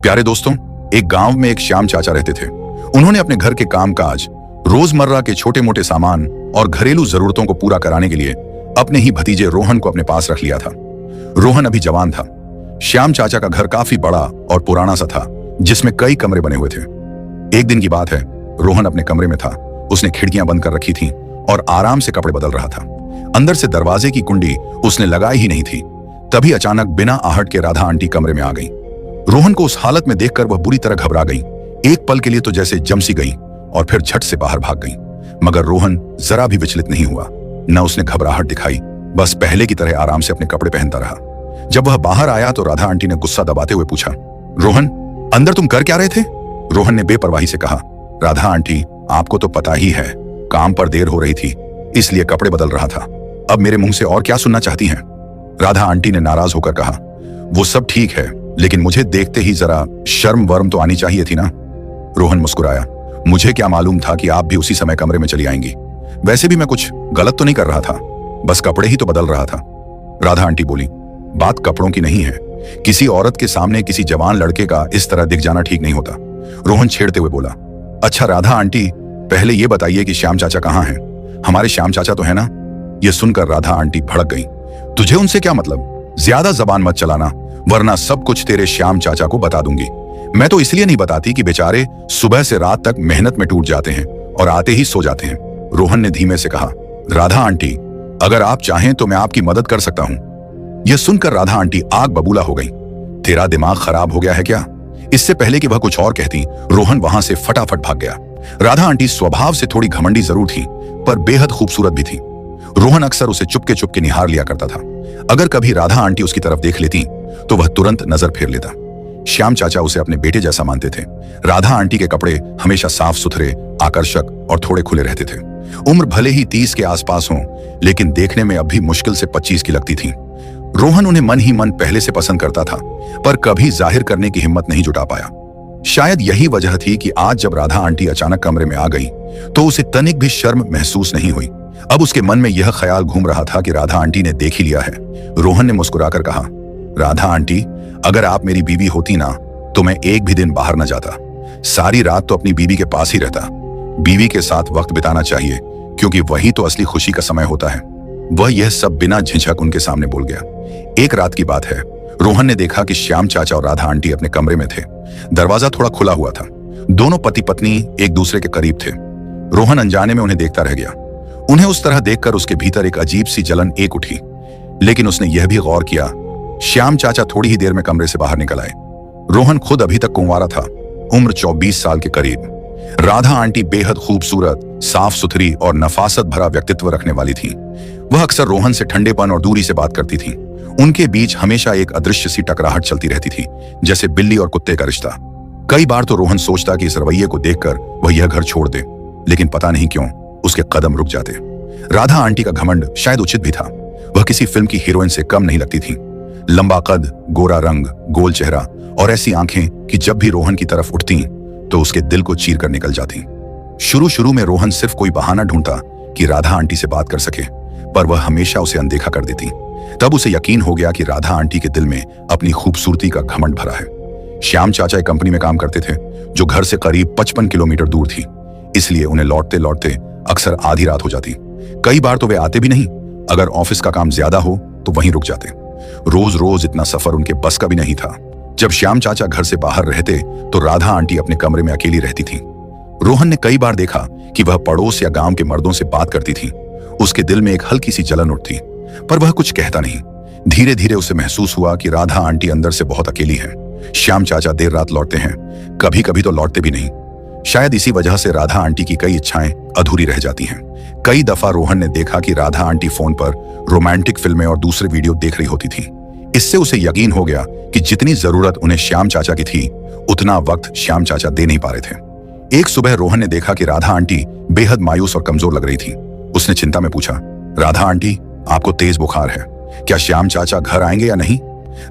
प्यारे दोस्तों, एक गांव में एक श्याम चाचा रहते थे। उन्होंने अपने घर के कामकाज, रोजमर्रा के छोटे मोटे सामान और घरेलू जरूरतों को पूरा कराने के लिए अपने ही भतीजे रोहन को अपने पास रख लिया था। रोहन अभी जवान था। श्याम चाचा का घर काफी बड़ा और पुराना सा था, जिसमें कई कमरे बने हुए थे। एक दिन की बात है, रोहन अपने कमरे में था। उसने खिड़कियां बंद कर रखी थी और आराम से कपड़े बदल रहा था। अंदर से दरवाजे की कुंडी उसने लगाई ही नहीं थी। तभी अचानक बिना आहट के राधा आंटी कमरे में आ गई। रोहन को उस हालत में देखकर वह बुरी तरह घबरा गई। एक पल के लिए तो जैसे जमसी गई और फिर झट से बाहर भाग गई। मगर रोहन जरा भी विचलित नहीं हुआ, न उसने घबराहट दिखाई। बस पहले की तरह आराम से अपने कपड़े पहनता रहा। जब वह बाहर आया तो राधा आंटी ने गुस्सा दबाते हुए पूछा, रोहन, अंदर तुम कर क्या रहे थे? रोहन ने बेपरवाही से कहा, राधा आंटी, आपको तो पता ही है, काम पर देर हो रही थी, इसलिए कपड़े बदल रहा था। अब मेरे मुंह से और क्या सुनना चाहती हैं? राधा आंटी ने नाराज होकर कहा, वो सब ठीक है, लेकिन मुझे देखते ही जरा शर्म वर्म तो आनी चाहिए थी ना। रोहन मुस्कुराया, मुझे क्या मालूम था कि आप भी उसी समय कमरे में चली आएंगी। वैसे भी मैं कुछ गलत तो नहीं कर रहा था, बस कपड़े ही तो बदल रहा था। राधा आंटी बोली, बात कपड़ों की नहीं है। किसी औरत के सामने किसी जवान लड़के का इस तरह दिख जाना ठीक नहीं होता। रोहन छेड़ते हुए बोला, अच्छा राधा आंटी, पहले ये बताइए कि श्याम चाचा कहाँ हैं? हमारे श्याम चाचा तो है ना? यह सुनकर राधा आंटी भड़क गई। तुझे उनसे क्या मतलब? ज्यादा जबान मत चलाना, वरना सब कुछ तेरे श्याम चाचा को बता दूंगी। मैं तो इसलिए नहीं बताती कि बेचारे सुबह से रात तक मेहनत में टूट जाते हैं और आते ही सो जाते हैं। रोहन ने धीमे से कहा, राधा आंटी, अगर आप चाहें तो मैं आपकी मदद कर सकता हूं। यह सुनकर राधा आंटी आग बबूला हो गई। तेरा दिमाग खराब हो गया है क्या? इससे पहले कि वह कुछ और कहती, रोहन वहां से फटाफट भाग गया। राधा आंटी स्वभाव से थोड़ी घमंडी जरूर थी, पर बेहद खूबसूरत भी थी। रोहन अक्सर उसे चुपके चुपके निहार लिया करता था। अगर कभी राधा आंटी उसकी तरफ देख लेती तो वह तुरंत नजर फेर लेता। श्याम चाचा उसे अपने बेटे जैसा मानते थे। राधा आंटी के कपड़े हमेशा साफ सुथरे, आकर्षक और थोड़े खुले रहते थे। उम्र भले ही 30 के आसपास हो, लेकिन देखने में अब भी मुश्किल से 25 की लगती थी। रोहन उन्हें मन ही मन पहले से पसंद करता था, पर कभी जाहिर करने की हिम्मत नहीं जुटा पाया। शायद यही वजह थी कि आज जब राधा आंटी अचानक कमरे में आ गई तो उसे तनिक भी शर्म महसूस नहीं हुई। अब उसके मन में यह ख्याल घूम रहा था कि राधा आंटी ने देख ही लिया है। रोहन ने मुस्कुराकर कहा, राधा आंटी, अगर आप मेरी बीवी होती ना तो मैं एक भी दिन बाहर न जाता। सारी रात तो अपनी बीवी के पास ही रहता। बीवी के साथ वक्त बिताना चाहिए, क्योंकि वही तो असली खुशी का समय होता है। वह यह सब बिना झिझक उनके सामने बोल गया। एक रात की बात है, रोहन ने देखा कि श्याम चाचा और राधा आंटी अपने कमरे में थे। दरवाजा थोड़ा खुला हुआ था। दोनों पति पत्नी एक दूसरे के करीब थे। रोहन अनजाने में उन्हें देखता रह गया। उन्हें उस तरह देखकर उसके भीतर एक अजीब सी जलन एक उठी, लेकिन उसने यह भी गौर किया, श्याम चाचा थोड़ी ही देर में कमरे से बाहर निकल आए। रोहन खुद अभी तक कुंवारा था, उम्र 24 साल के करीब। राधा आंटी बेहद खूबसूरत, साफ सुथरी और नफासत भरा व्यक्तित्व रखने वाली थी। वह अक्सर रोहन से ठंडेपन और दूरी से बात करती थी। उनके बीच हमेशा एक अदृश्य सी टकराहट चलती रहती थी, जैसे बिल्ली और कुत्ते का रिश्ता। कई बार तो रोहन सोचता कि इस रवैये को देखकर वह यह घर छोड़ दे, लेकिन पता नहीं क्यों उसके कदम रुक जाते। राधा आंटी का घमंड शायद उचित भी था। वह किसी फिल्म की हीरोइन से कम नहीं लगती थी। लंबा कद, गोरा रंग, गोल चेहरा और ऐसी आंखें कि जब भी रोहन की तरफ उठती तो उसके दिल को चीर कर निकल जाती। शुरू में रोहन सिर्फ कोई बहाना ढूंढता कि राधा आंटी से बात कर सके, पर वह हमेशा उसे अनदेखा कर देती। तब उसे यकीन हो गया कि राधा आंटी के दिल में अपनी खूबसूरती का घमंड भरा है। श्याम चाचा एक कंपनी में काम करते थे, जो घर से करीब 55 किलोमीटर दूर थी, इसलिए उन्हें लौटते लौटते अक्सर आधी रात हो जाती। कई बार तो वे आते भी नहीं। अगर ऑफिस का काम ज्यादा हो तो वहीं रुक जाते। रोज रोज इतना सफर उनके बस का भी नहीं था। जब श्याम चाचा घर से बाहर रहते तो राधा आंटी अपने कमरे में अकेली रहती थी। रोहन ने कई बार देखा कि वह पड़ोस या गांव के मर्दों से बात करती थी। उसके दिल में एक हल्की सी जलन उठती, पर वह कुछ कहता नहीं। धीरे धीरे उसे महसूस हुआ कि राधा आंटी अंदर से बहुत अकेली है। श्याम चाचा देर रात लौटते हैं, कभी कभी तो लौटते भी नहीं। शायद इसी वजह से राधा आंटी की कई इच्छाएं अधूरी रह जाती हैं। कई दफा रोहन ने देखा कि राधा आंटी फोन पर रोमांटिक फिल्में और दूसरे वीडियो देख रही होती थी। इससे उसे यकीन हो गया कि जितनी जरूरत उन्हें श्याम चाचा की थी, उतना वक्त श्याम चाचा दे नहीं पा रहे थे। एक सुबह रोहन ने देखा कि राधा आंटी बेहद मायूस और कमजोर लग रही थी। उसने चिंता में पूछा, राधा आंटी, आपको तेज बुखार है, क्या श्याम चाचा घर आएंगे या नहीं?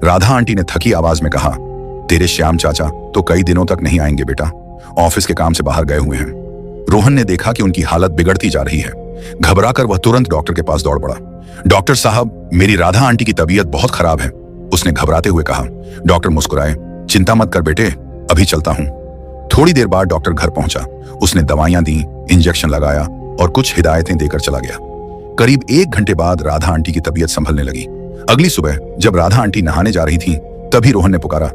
राधा आंटी ने थकी आवाज में कहा, तेरे श्याम चाचा तो कई दिनों तक नहीं आएंगे बेटा, ऑफिस के काम से बाहर गए हुए हैं। रोहन ने देखा कि उनकी हालत बिगड़ती जा रही है। घबराकर वह तुरंत डॉक्टर के पास दौड़ पड़ा। डॉक्टर साहब, मेरी राधा आंटी की तबीयत बहुत खराब है, उसने घबराते हुए कहा। डॉक्टर मुस्कुराए, चिंता मत कर बेटे, अभी चलता हूं। थोड़ी देर बाद डॉक्टर घर पहुंचा। उसने दवाइयां दी, इंजेक्शन लगाया और कुछ हिदायतें देकर चला गया। करीब 1 घंटे बाद राधा आंटी की तबीयत संभलने लगी। अगली सुबह जब राधा आंटी नहाने जा रही थी, तभी रोहन ने पुकारा,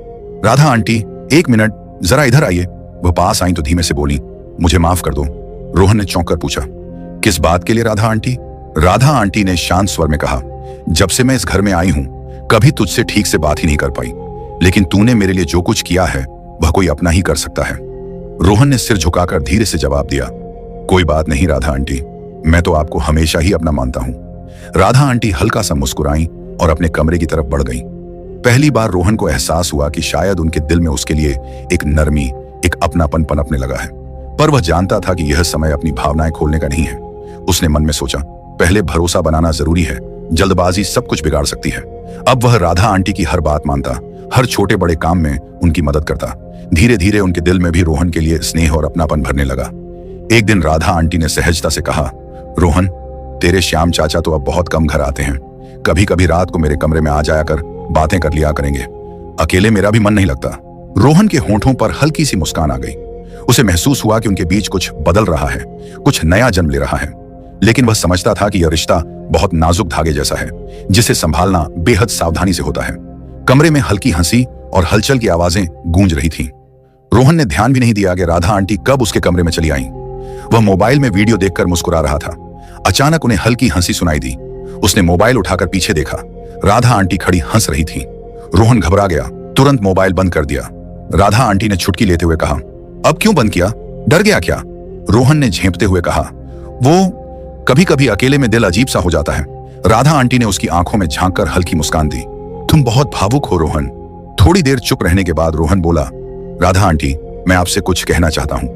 राधा आंटी 1 मिनट, जरा इधर आइए। वह पास आई तो धीमे से बोली, मुझे माफ कर दो। रोहन ने चौंक कर पूछा, किस बात के लिए राधा आंटी? राधा आंटी ने शांत स्वर में कहा, जब से मैं इस घर में आई हूं कभी तुझसे ठीक से बात ही नहीं कर पाई, लेकिन तूने मेरे लिए जो कुछ किया है वह कोई अपना ही कर सकता है। रोहन ने सिर झुकाकर धीरे से जवाब दिया, कोई बात नहीं राधा आंटी, मैं तो आपको हमेशा ही अपना मानता हूं। राधा आंटी हल्का सा मुस्कुराई और अपने कमरे की तरफ बढ़ गई। पहली बार रोहन को एहसास हुआ कि शायद उनके दिल में उसके लिए एक नरमी, एक अपनापन पनपने लगा है, पर वह जानता था कि यह समय अपनी भावनाएं खोलने का नहीं है। उसने मन में सोचा, पहले भरोसा बनाना जरूरी है, जल्दबाजी सब कुछ बिगाड़ सकती है। अब वह राधा आंटी की हर बात मानता, हर छोटे बड़े काम में उनकी मदद करता। धीरे धीरे उनके दिल में भी रोहन के लिए स्नेह और अपनापन भरने लगा। एक दिन राधा आंटी ने सहजता से कहा, रोहन, तेरे श्याम चाचा तो अब बहुत कम घर आते हैं, कभी कभी रात को मेरे कमरे में आ जाया कर, बातें कर लिया करेंगे, अकेले मेरा भी मन नहीं लगता। रोहन के होंठों पर हल्की सी मुस्कान आ गई। उसे महसूस हुआ कि उनके बीच कुछ बदल रहा है, कुछ नया जन्म ले रहा है, लेकिन वह समझता था कि यह रिश्ता बहुत नाजुक धागे जैसा है, जिसे संभालना बेहद सावधानी से होता है। कमरे में हल्की हंसी और हलचल की आवाजें गूंज रही थीं। रोहन ने ध्यान भी नहीं दिया कि राधा आंटी कब उसके कमरे में चली आईं। वह मोबाइल में वीडियो देखकर मुस्कुरा रहा था। अचानक उन्हें हल्की हंसी सुनाई दी। उसने मोबाइल उठाकर पीछे देखा। राधा आंटी खड़ी हंस रही थी। रोहन घबरा गया, तुरंत मोबाइल बंद कर दिया। राधा आंटी ने छुटकी लेते हुए कहा, अब क्यों बंद किया? डर गया क्या? रोहन ने झेंपते हुए कहा, वो कभी कभी अकेले में दिल अजीब सा हो जाता है। राधा आंटी ने उसकी आंखों में झांककर हल्की मुस्कान दी। तुम बहुत भावुक हो रोहन। थोड़ी देर चुप रहने के बाद रोहन बोला, राधा आंटी, मैं आपसे कुछ कहना चाहता हूं,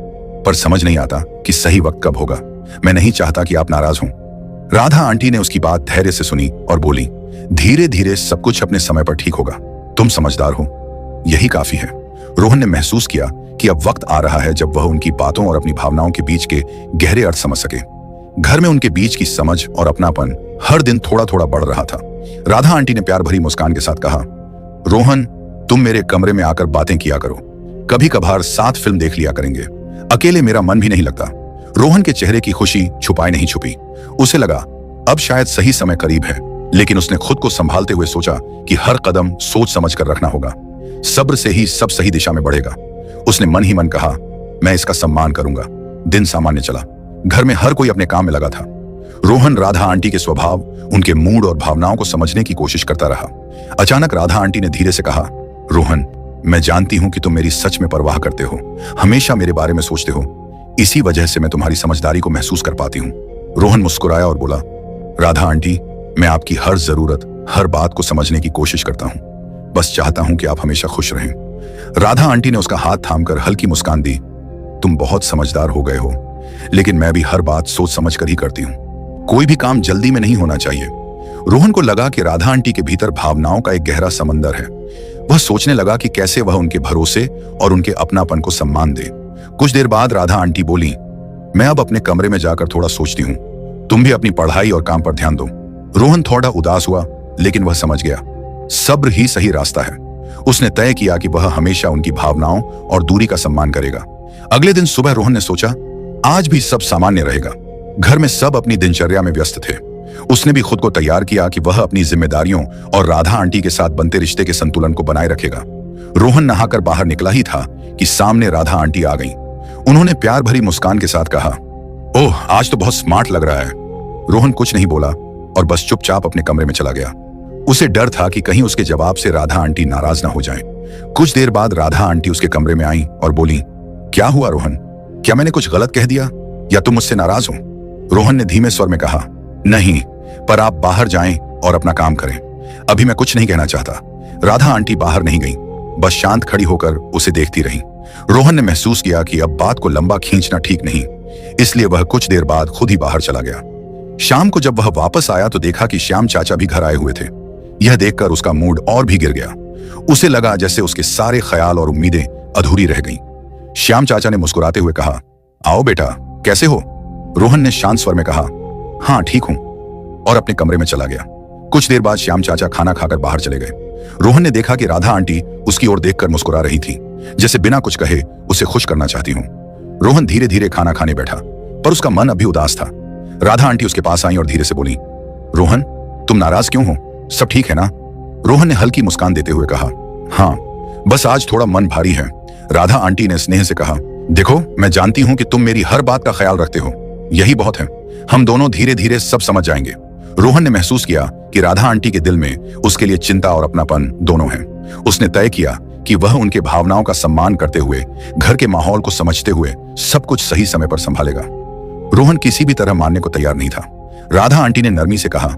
पर समझ नहीं आता कि सही वक्त कब होगा। मैं नहीं चाहता कि आप नाराज हों। राधा आंटी ने उसकी बात धैर्य से सुनी और बोली, धीरे धीरे सब कुछ अपने समय पर ठीक होगा। तुम समझदार हो, यही काफी है। रोहन ने महसूस किया कि अब वक्त आ रहा है जब वह उनकी बातों और अपनी भावनाओं के बीच के गहरे अर्थ समझ सके। घर में उनके बीच की समझ और अपनापन हर दिन थोड़ा थोड़ा बढ़ रहा था। राधा आंटी ने प्यार भरी मुस्कान के साथ कहा, रोहन, तुम मेरे कमरे में आकर बातें किया करो, कभी कभार साथ फिल्म देख लिया करेंगे, अकेले मेरा मन भी नहीं लगता। रोहन के चेहरे की खुशी छुपाई नहीं छुपी। उसे लगा अब शायद सही समय करीब है, लेकिन उसने खुद को संभालते हुए सोचा कि हर कदम सोच समझ कर रखना होगा। सब्र से ही सब सही दिशा में बढ़ेगा। उसने मन ही मन कहा, मैं इसका सम्मान करूंगा। दिन सामान्य चला। घर में हर कोई अपने काम में लगा था। रोहन राधा आंटी के स्वभाव, उनके मूड और भावनाओं को समझने की कोशिश करता रहा। अचानक राधा आंटी ने धीरे से कहा, रोहन, मैं जानती हूं कि तुम मेरी सच में परवाह करते हो, हमेशा मेरे बारे में सोचते हो। इसी वजह से मैं तुम्हारी समझदारी को महसूस कर पाती हूँ। रोहन मुस्कुराया और बोला, राधा आंटी, मैं आपकी हर जरूरत, हर बात को समझने की कोशिश करता हूँ। बस चाहता हूं कि आप हमेशा खुश रहें। राधा आंटी ने उसका हाथ थामकर हल्की मुस्कान दी। तुम बहुत समझदार हो गए हो, लेकिन मैं भी हर बात सोच समझ कर ही करती हूँ। कोई भी काम जल्दी में नहीं होना चाहिए। रोहन को लगा कि राधा आंटी के भीतर भावनाओं का एक गहरा समंदर है। वह सोचने लगा कि कैसे वह उनके भरोसे और उनके अपनापन को सम्मान दे। कुछ देर बाद राधा आंटी बोली, मैं अब अपने कमरे में जाकर थोड़ा सोचती हूँ, तुम भी अपनी पढ़ाई और काम पर ध्यान दो। रोहन थोड़ा उदास हुआ, लेकिन वह समझ गया सब्र ही सही रास्ता है। उसने तय किया कि वह हमेशा उनकी भावनाओं और दूरी का सम्मान करेगा। अगले दिन सुबह रोहन ने सोचा, आज भी सब सामान्य रहेगा। घर में सब अपनी दिनचर्या में व्यस्त थे। उसने भी खुद को तैयार किया कि वह अपनी जिम्मेदारियों और राधा आंटी के साथ बनते रिश्ते के संतुलन को बनाए रखेगा। रोहन नहाकर बाहर निकला ही था कि सामने राधा आंटी आ गईं। उन्होंने प्यार भरी मुस्कान के साथ कहा, ओह, आज तो बहुत स्मार्ट लग रहा है। रोहन कुछ नहीं बोला और बस चुपचाप अपने कमरे में चला गया। उसे डर था कि कहीं उसके जवाब से राधा आंटी नाराज ना हो जाएं। कुछ देर बाद राधा आंटी उसके कमरे में आईं और बोली, क्या हुआ रोहन? क्या मैंने कुछ गलत कह दिया या तुम मुझसे नाराज हो? रोहन ने धीमे स्वर में कहा, नहीं, पर आप बाहर जाएं और अपना काम करें। अभी मैं कुछ नहीं कहना चाहता। राधा आंटी बाहर नहीं गई, बस शांत खड़ी होकर उसे देखती रही। रोहन ने महसूस किया कि अब बात को लंबा खींचना ठीक नहीं, इसलिए वह कुछ देर बाद खुद ही बाहर चला गया। शाम को जब वह वापस आया तो देखा कि श्याम चाचा भी घर आए हुए थे। यह देखकर उसका मूड और भी गिर गया। उसे लगा जैसे उसके सारे ख्याल और उम्मीदें अधूरी रह गईं। श्याम चाचा ने मुस्कुराते हुए कहा, आओ बेटा, कैसे हो? रोहन ने शांत स्वर में कहा, हाँ ठीक हूं, और अपने कमरे में चला गया। कुछ देर बाद श्याम चाचा खाना खाकर बाहर चले गए। रोहन ने देखा कि राधा आंटी उसकी ओर देखकर मुस्कुरा रही थी, जैसे बिना कुछ कहे उसे खुश करना चाहती हूं। रोहन धीरे धीरे खाना खाने बैठा, पर उसका मन अभी उदास था। राधा आंटी उसके पास आई और धीरे से बोली, रोहन, तुम नाराज क्यों हो? सब ठीक है ना? रोहन ने हल्की मुस्कान देते हुए कहा, हाँ, बस आज थोड़ा मन भारी है। राधा आंटी ने स्नेह से कहा, देखो, मैं जानती हूं कि तुम मेरी हर बात का ख्याल रखते हो, यही बहुत है। हम दोनों धीरे धीरे सब समझ जाएंगे। रोहन ने महसूस किया कि राधा आंटी के दिल में उसके लिए चिंता और अपनापन दोनों है। उसने तय किया कि वह उनके भावनाओं का सम्मान करते हुए, घर के माहौल को समझते हुए सब कुछ सही समय पर संभालेगा। रोहन किसी भी तरह मानने को तैयार नहीं था। राधा आंटी ने नरमी से कहा,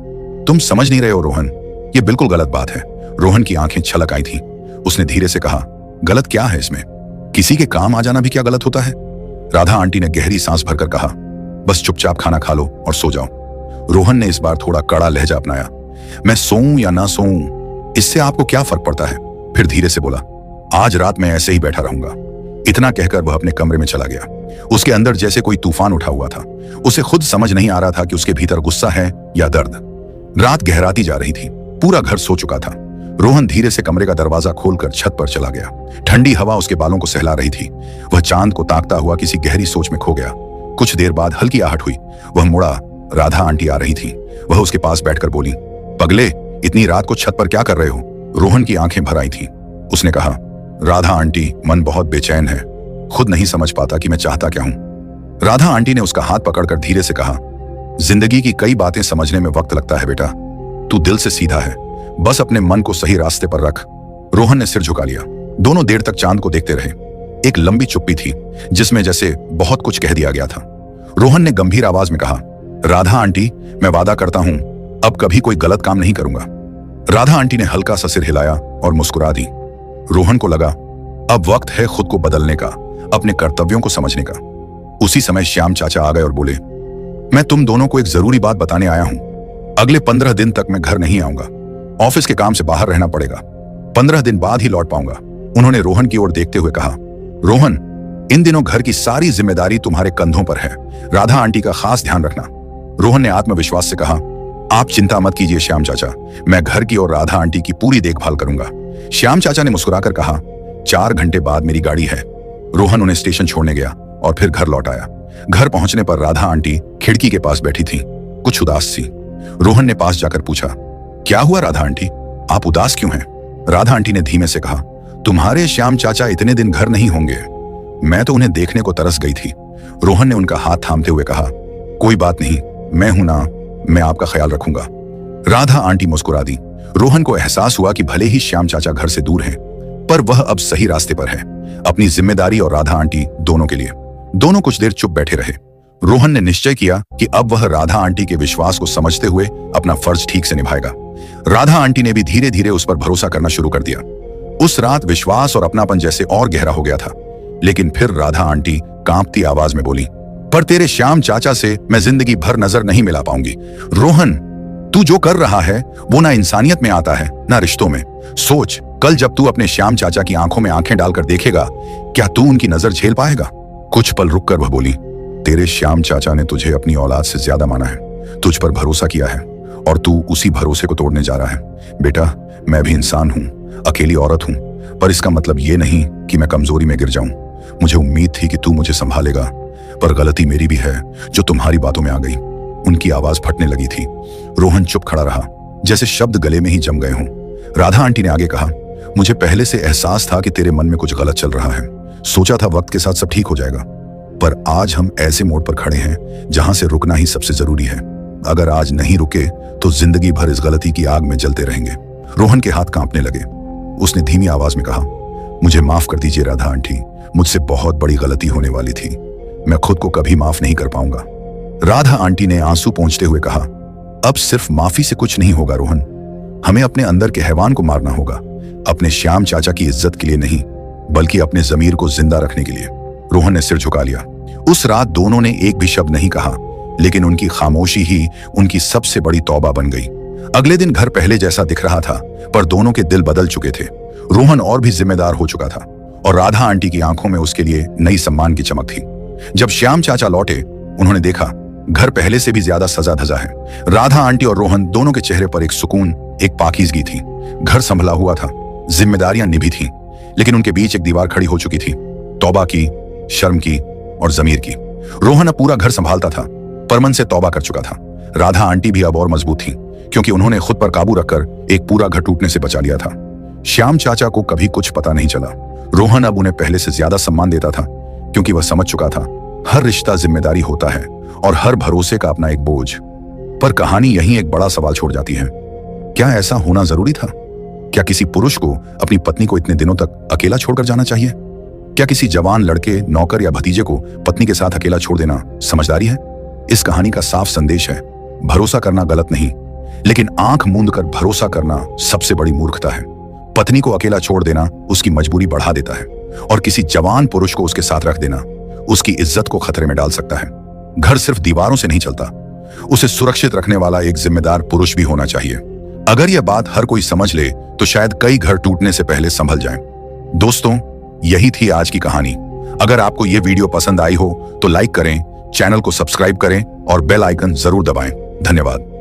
तुम समझ नहीं रहे हो रोहन, ये बिल्कुल गलत बात है। रोहन की आंखें छलक आई थीं। उसने धीरे से कहा, गलत क्या है इसमें? किसी के काम आ जाना भी क्या गलत होता है? राधा आंटी ने गहरी सांस भरकर कहा, बस चुपचाप खाना खा लो और सो जाओ। रोहन ने इस बार थोड़ा कड़ा लहजा अपनाया, मैं सोऊं या ना सोऊं, इससे आपको क्या फर्क पड़ता है? फिर धीरे से बोला, आज रात मैं ऐसे ही बैठा रहूंगा। इतना कहकर वह अपने कमरे में चला गया। उसके अंदर जैसे कोई तूफान उठा हुआ था। उसे खुद समझ नहीं आ रहा था कि उसके भीतर गुस्सा है या दर्द। रात गहराती जा रही थी, पूरा घर सो चुका था। रोहन धीरे से कमरे का दरवाजा खोलकर छत पर चला गया। ठंडी हवा उसके बालों को सहला रही थी। वह चांद को ताकता हुआ किसी गहरी सोच में खो गया। कुछ देर बाद हल्की आहट हुई। वह मुड़ा, राधा आंटी आ रही थी। वह उसके पास बैठकर बोली, पगले, इतनी रात को छत पर क्या कर रहे हो? रोहन की आंखें भर आई थीं। उसने कहा, राधा आंटी, मन बहुत बेचैन है, खुद नहीं समझ पाता कि मैं चाहता क्या हूं। राधा आंटी ने उसका हाथ पकड़कर धीरे से कहा, जिंदगी की कई बातें समझने में वक्त लगता है बेटा, तू दिल से सीधा है, बस अपने मन को सही रास्ते पर रख। रोहन ने सिर झुका लिया। दोनों देर तक चांद को देखते रहे। एक लंबी चुप्पी थी जिसमें जैसे बहुत कुछ कह दिया गया था। रोहन ने गंभीर आवाज में कहा, राधा आंटी, मैं वादा करता हूं अब कभी कोई गलत काम नहीं करूंगा। राधा आंटी ने हल्का सा सिर हिलाया और मुस्कुरा दी। रोहन को लगा अब वक्त है खुद को बदलने का, अपने कर्तव्यों को समझने का। उसी समय श्याम चाचा आ गए और बोले, मैं तुम दोनों को एक जरूरी बात बताने आया हूं। अगले 15 दिन तक मैं घर नहीं आऊंगा, ऑफिस के काम से बाहर रहना पड़ेगा। 15 दिन बाद ही लौट पाऊंगा। उन्होंने रोहन की ओर देखते हुए कहा, रोहन, इन दिनों घर की सारी जिम्मेदारी तुम्हारे कंधों पर है, राधा आंटी का खास ध्यान रखना। रोहन ने आत्मविश्वास से कहा, आप चिंता मत कीजिए श्याम चाचा, मैं घर की और राधा आंटी की पूरी देखभाल करूंगा। श्याम चाचा ने मुस्कुराकर कहा, 4 घंटे बाद मेरी गाड़ी है। रोहन उन्हें स्टेशन छोड़ने गया और फिर घर लौट आया। घर पहुंचने पर राधा आंटी खिड़की के पास बैठी थी, कुछ उदास सी। रोहन ने पास जाकर पूछा, क्या हुआ राधा आंटी, आप उदास क्यों हैं? राधा आंटी ने धीमे से कहा, तुम्हारे श्याम चाचा इतने दिन घर नहीं होंगे, मैं तो उन्हें देखने को तरस गई थी। रोहन ने उनका हाथ थामते हुए कहा, कोई बात नहीं, मैं हूं ना, मैं आपका ख्याल रखूंगा। राधा आंटी मुस्कुरा दी। रोहन को एहसास हुआ कि भले ही श्याम चाचा घर से दूर हैं, पर वह अब सही रास्ते पर है, अपनी जिम्मेदारी और राधा आंटी दोनों के लिए। दोनों कुछ देर चुप बैठे रहे। रोहन ने निश्चय किया कि अब वह राधा आंटी के विश्वास को समझते हुए अपना फर्ज ठीक से निभाएगा। राधा आंटी ने भी धीरे धीरे उस पर भरोसा करना शुरू कर दिया। उस रात विश्वास और अपनापन जैसे और गहरा हो गया था। लेकिन फिर राधा आंटी कांपती आवाज में बोली, पर तेरे श्याम चाचा से मैं जिंदगी भर नजर नहीं मिला पाऊंगी। रोहन, तू जो कर रहा है वो ना इंसानियत में आता है ना रिश्तों में। सोच, कल जब तू अपने श्याम चाचा की आंखों में आंखें डालकर देखेगा, क्या तू उनकी नजर झेल पाएगा? कुछ पल रुककर वह बोली, तेरे श्याम चाचा ने तुझे अपनी औलाद से ज्यादा माना है, तुझ पर भरोसा किया है और तू उसी भरोसे को तोड़ने जा रहा है। बेटा, मैं भी इंसान हूं, अकेली औरत हूं, पर इसका मतलब ये नहीं कि मैं कमजोरी में गिर जाऊं। मुझे उम्मीद थी कि तू मुझे संभालेगा, पर गलती मेरी भी है जो तुम्हारी बातों में आ गई। उनकी आवाज फटने लगी थी। रोहन चुप खड़ा रहा, जैसे शब्द गले में ही जम गए हों। राधा आंटी ने आगे कहा, मुझे पहले से एहसास था कि तेरे मन में कुछ गलत चल रहा है। सोचा था वक्त के साथ सब ठीक हो जाएगा, पर आज हम ऐसे मोड़ पर खड़े हैं जहां से रुकना ही सबसे जरूरी है। अगर आज नहीं रुके तो जिंदगी भर इस गलती की आग में जलते रहेंगे। रोहन के हाथ कांपने लगे। उसने धीमी आवाज में कहा, मुझे माफ कर दीजिए राधा आंटी, मुझसे बहुत बड़ी गलती होने वाली थी, मैं खुद को कभी माफ नहीं कर पाऊंगा। राधा आंटी ने आंसू पोंछते हुए कहा, अब सिर्फ माफी से कुछ नहीं होगा रोहन, हमें अपने अंदर के हैवान को मारना होगा, अपने श्याम चाचा की इज्जत के लिए नहीं, बल्कि अपने जमीर को जिंदा रखने के लिए। रोहन ने सिर झुका लिया। उस रात दोनों ने एक भी शब्द नहीं कहा, लेकिन उनकी खामोशी ही उनकी सबसे बड़ी तौबा बन गई। अगले दिन घर पहले जैसा दिख रहा था, पर दोनों के दिल बदल चुके थे। रोहन और भी जिम्मेदार हो चुका था और राधा आंटी की आंखों में उसके लिए नई सम्मान की चमक थी। जब श्याम चाचा लौटे, उन्होंने देखा घर पहले से भी ज्यादा सजा धजा है। राधा आंटी और रोहन दोनों के चेहरे पर एक सुकून, एक पाकीज़गी थी, घर संभला हुआ था, जिम्मेदारियां निभी थीं, लेकिन उनके बीच एक दीवार खड़ी हो चुकी थी, तौबा की, शर्म की और जमीर की। रोहन अब पूरा घर संभालता था, पर मन से तौबा कर चुका था। राधा आंटी भी अब और मजबूत थी, क्योंकि उन्होंने खुद पर काबू रखकर एक पूरा घर टूटने से बचा लिया था। श्याम चाचा को कभी कुछ पता नहीं चला। रोहन अब उन्हें पहले से ज्यादा सम्मान देता था, क्योंकि वह समझ चुका था हर रिश्ता जिम्मेदारी होता है और हर भरोसे का अपना एक बोझ। पर कहानी यहीं एक बड़ा सवाल छोड़ जाती है, क्या ऐसा होना जरूरी था? क्या किसी पुरुष को अपनी पत्नी को इतने दिनों तक अकेला छोड़कर जाना चाहिए? क्या किसी जवान लड़के, नौकर या भतीजे को पत्नी के साथ अकेला छोड़ देना समझदारी है? इस कहानी का साफ संदेश है, भरोसा करना गलत नहीं, लेकिन आंख मूंद कर भरोसा करना सबसे बड़ी मूर्खता है। पत्नी को अकेला छोड़ देना उसकी मजबूरी बढ़ा देता है, और किसी जवान पुरुष को उसके साथ रख देना उसकी इज्जत को खतरे में डाल सकता है। घर सिर्फ दीवारों से नहीं चलता, उसे सुरक्षित रखने वाला एक जिम्मेदार पुरुष भी होना चाहिए। अगर यह बात हर कोई समझ ले तो शायद कई घर टूटने से पहले संभल जाएं। दोस्तों, यही थी आज की कहानी। अगर आपको यह वीडियो पसंद आई हो तो लाइक करें, चैनल को सब्सक्राइब करें और बेल आइकन जरूर दबाएं। धन्यवाद।